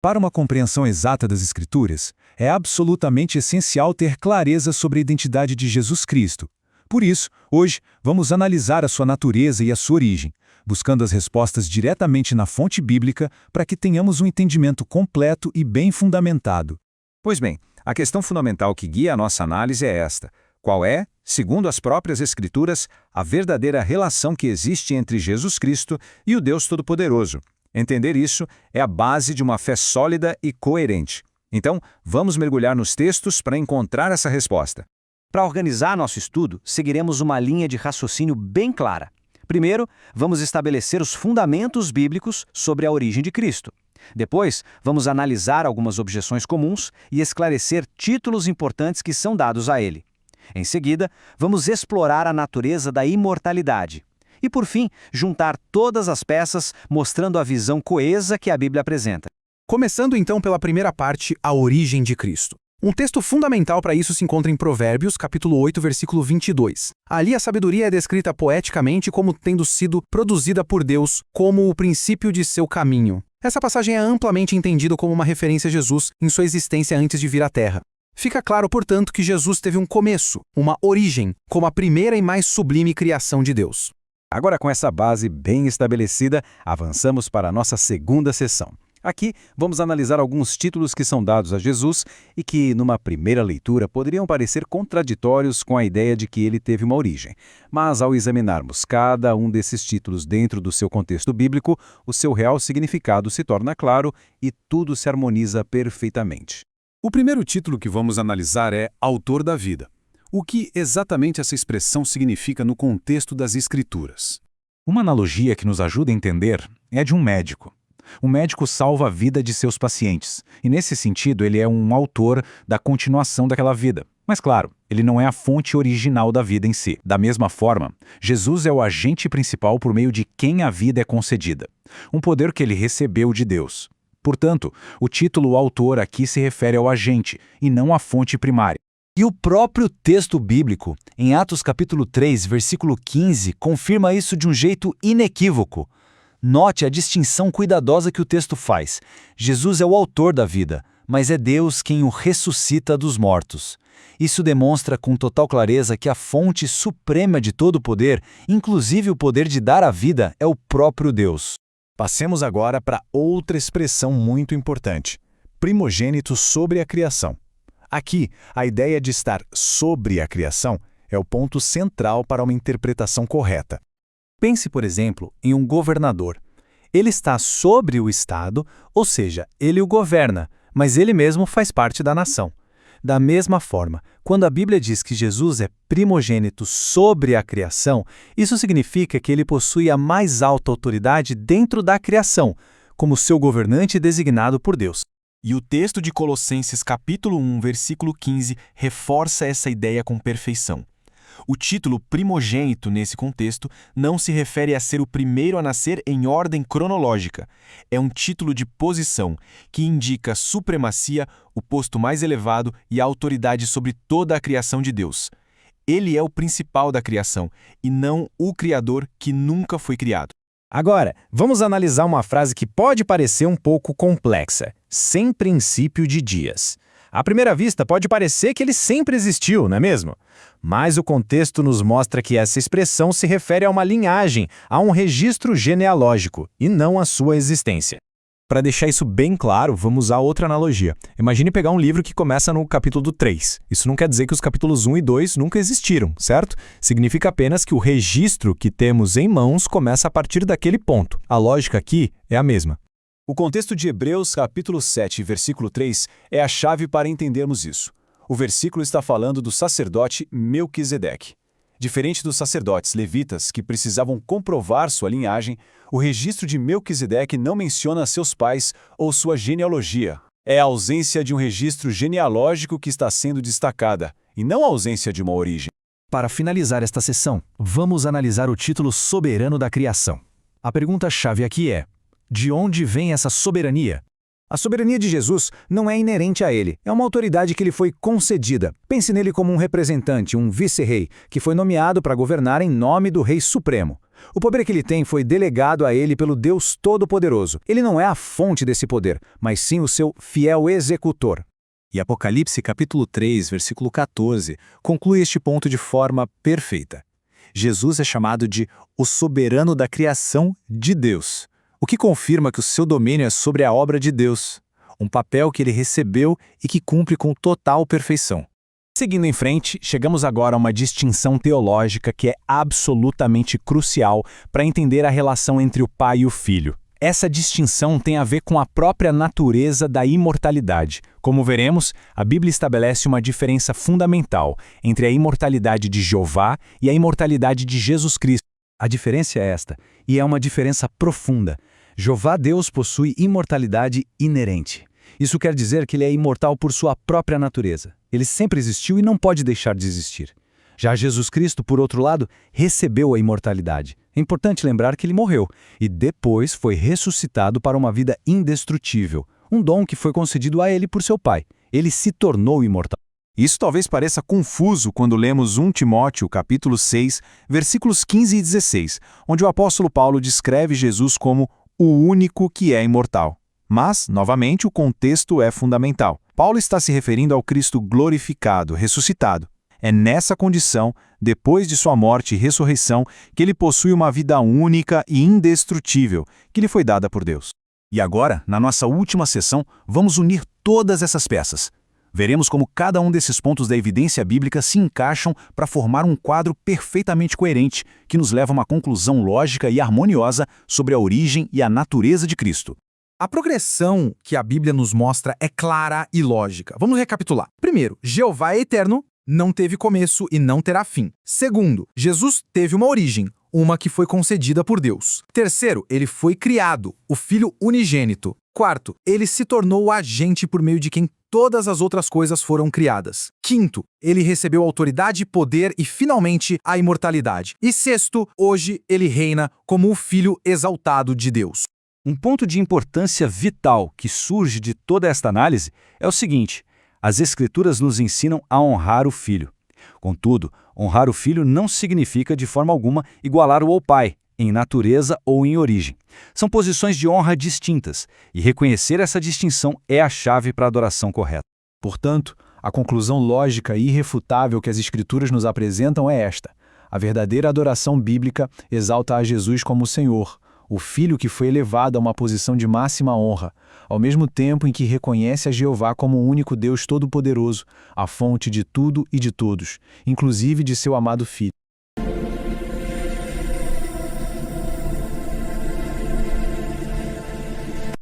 Para uma compreensão exata das Escrituras, é absolutamente essencial ter clareza sobre a identidade de Jesus Cristo. Por isso, hoje, vamos analisar a sua natureza e a sua origem, buscando as respostas diretamente na fonte bíblica para que tenhamos um entendimento completo e bem fundamentado. Pois bem, a questão fundamental que guia a nossa análise é esta: qual é, segundo as próprias Escrituras, a verdadeira relação que existe entre Jesus Cristo e o Deus Todo-Poderoso? Entender isso é a base de uma fé sólida e coerente. Então, vamos mergulhar nos textos para encontrar essa resposta. Para organizar nosso estudo, seguiremos uma linha de raciocínio bem clara. Primeiro, vamos estabelecer os fundamentos bíblicos sobre a origem de Cristo. Depois, vamos analisar algumas objeções comuns e esclarecer títulos importantes que são dados a ele. Em seguida, vamos explorar a natureza da imortalidade. E, por fim, juntar todas as peças, mostrando a visão coesa que a Bíblia apresenta. Começando então pela primeira parte, a origem de Cristo. Um texto fundamental para isso se encontra em Provérbios, capítulo 8, versículo 22. Ali a sabedoria é descrita poeticamente como tendo sido produzida por Deus como o princípio de seu caminho. Essa passagem é amplamente entendida como uma referência a Jesus em sua existência antes de vir à Terra. Fica claro, portanto, que Jesus teve um começo, uma origem, como a primeira e mais sublime criação de Deus. Agora, com essa base bem estabelecida, avançamos para a nossa segunda sessão. Aqui, vamos analisar alguns títulos que são dados a Jesus e que, numa primeira leitura, poderiam parecer contraditórios com a ideia de que ele teve uma origem. Mas, ao examinarmos cada um desses títulos dentro do seu contexto bíblico, o seu real significado se torna claro e tudo se harmoniza perfeitamente. O primeiro título que vamos analisar é Autor da Vida. O que exatamente essa expressão significa no contexto das Escrituras? Uma analogia que nos ajuda a entender é de um médico. O médico salva a vida de seus pacientes, e nesse sentido ele é um autor da continuação daquela vida. Mas claro, ele não é a fonte original da vida em si. Da mesma forma, Jesus é o agente principal por meio de quem a vida é concedida, um poder que ele recebeu de Deus. Portanto, o título autor aqui se refere ao agente, e não à fonte primária. E o próprio texto bíblico, em Atos capítulo 3, versículo 15, confirma isso de um jeito inequívoco. Note a distinção cuidadosa que o texto faz. Jesus é o autor da vida, mas é Deus quem o ressuscita dos mortos. Isso demonstra com total clareza que a fonte suprema de todo o poder, inclusive o poder de dar a vida, é o próprio Deus. Passemos agora para outra expressão muito importante: primogênito sobre a criação. Aqui, a ideia de estar sobre a criação é o ponto central para uma interpretação correta. Pense, por exemplo, em um governador. Ele está sobre o Estado, ou seja, ele o governa, mas ele mesmo faz parte da nação. Da mesma forma, quando a Bíblia diz que Jesus é primogênito sobre a criação, isso significa que ele possui a mais alta autoridade dentro da criação, como seu governante designado por Deus. E o texto de Colossenses capítulo 1, versículo 15, reforça essa ideia com perfeição. O título primogênito, nesse contexto, não se refere a ser o primeiro a nascer em ordem cronológica. É um título de posição, que indica supremacia, o posto mais elevado e a autoridade sobre toda a criação de Deus. Ele é o principal da criação, e não o Criador que nunca foi criado. Agora, vamos analisar uma frase que pode parecer um pouco complexa: sem princípio de dias. À primeira vista, pode parecer que ele sempre existiu, não é mesmo? Mas o contexto nos mostra que essa expressão se refere a uma linhagem, a um registro genealógico, e não à sua existência. Para deixar isso bem claro, vamos usar outra analogia. Imagine pegar um livro que começa no capítulo 3. Isso não quer dizer que os capítulos 1 e 2 nunca existiram, certo? Significa apenas que o registro que temos em mãos começa a partir daquele ponto. A lógica aqui é a mesma. O contexto de Hebreus, capítulo 7, versículo 3, é a chave para entendermos isso. O versículo está falando do sacerdote Melquisedeque. Diferente dos sacerdotes levitas, que precisavam comprovar sua linhagem, o registro de Melquisedeque não menciona seus pais ou sua genealogia. É a ausência de um registro genealógico que está sendo destacada, e não a ausência de uma origem. Para finalizar esta sessão, vamos analisar o título soberano da criação. A pergunta-chave aqui é: de onde vem essa soberania? A soberania de Jesus não é inerente a ele, é uma autoridade que lhe foi concedida. Pense nele como um representante, um vice-rei, que foi nomeado para governar em nome do Rei Supremo. O poder que ele tem foi delegado a ele pelo Deus Todo-Poderoso. Ele não é a fonte desse poder, mas sim o seu fiel executor. E Apocalipse capítulo 3, versículo 14, conclui este ponto de forma perfeita. Jesus é chamado de o soberano da criação de Deus, o que confirma que o seu domínio é sobre a obra de Deus, um papel que ele recebeu e que cumpre com total perfeição. Seguindo em frente, chegamos agora a uma distinção teológica que é absolutamente crucial para entender a relação entre o Pai e o Filho. Essa distinção tem a ver com a própria natureza da imortalidade. Como veremos, a Bíblia estabelece uma diferença fundamental entre a imortalidade de Jeová e a imortalidade de Jesus Cristo. A diferença é esta, e é uma diferença profunda. Jeová Deus possui imortalidade inerente. Isso quer dizer que ele é imortal por sua própria natureza. Ele sempre existiu e não pode deixar de existir. Já Jesus Cristo, por outro lado, recebeu a imortalidade. É importante lembrar que ele morreu e depois foi ressuscitado para uma vida indestrutível, um dom que foi concedido a ele por seu Pai. Ele se tornou imortal. Isso talvez pareça confuso quando lemos 1 Timóteo capítulo 6, versículos 15 e 16, onde o apóstolo Paulo descreve Jesus como o único que é imortal. Mas, novamente, o contexto é fundamental. Paulo está se referindo ao Cristo glorificado, ressuscitado. É nessa condição, depois de sua morte e ressurreição, que ele possui uma vida única e indestrutível, que lhe foi dada por Deus. E agora, na nossa última sessão, vamos unir todas essas peças. Veremos como cada um desses pontos da evidência bíblica se encaixam para formar um quadro perfeitamente coerente, que nos leva a uma conclusão lógica e harmoniosa sobre a origem e a natureza de Cristo. A progressão que a Bíblia nos mostra é clara e lógica. Vamos recapitular. Primeiro, Jeová é eterno, não teve começo e não terá fim. Segundo, Jesus teve uma origem, uma que foi concedida por Deus. Terceiro, ele foi criado, o Filho unigênito. Quarto, ele se tornou o agente por meio de quem todas as outras coisas foram criadas. Quinto, ele recebeu autoridade, poder e, finalmente, a imortalidade. E sexto, hoje ele reina como o Filho exaltado de Deus. Um ponto de importância vital que surge de toda esta análise é o seguinte: as Escrituras nos ensinam a honrar o Filho. Contudo, honrar o Filho não significa de forma alguma igualar-o ao Pai, em natureza ou em origem. São posições de honra distintas, e reconhecer essa distinção é a chave para a adoração correta. Portanto, a conclusão lógica e irrefutável que as Escrituras nos apresentam é esta: a verdadeira adoração bíblica exalta a Jesus como Senhor, o Filho que foi elevado a uma posição de máxima honra, ao mesmo tempo em que reconhece a Jeová como o único Deus Todo-Poderoso, a fonte de tudo e de todos, inclusive de seu amado Filho.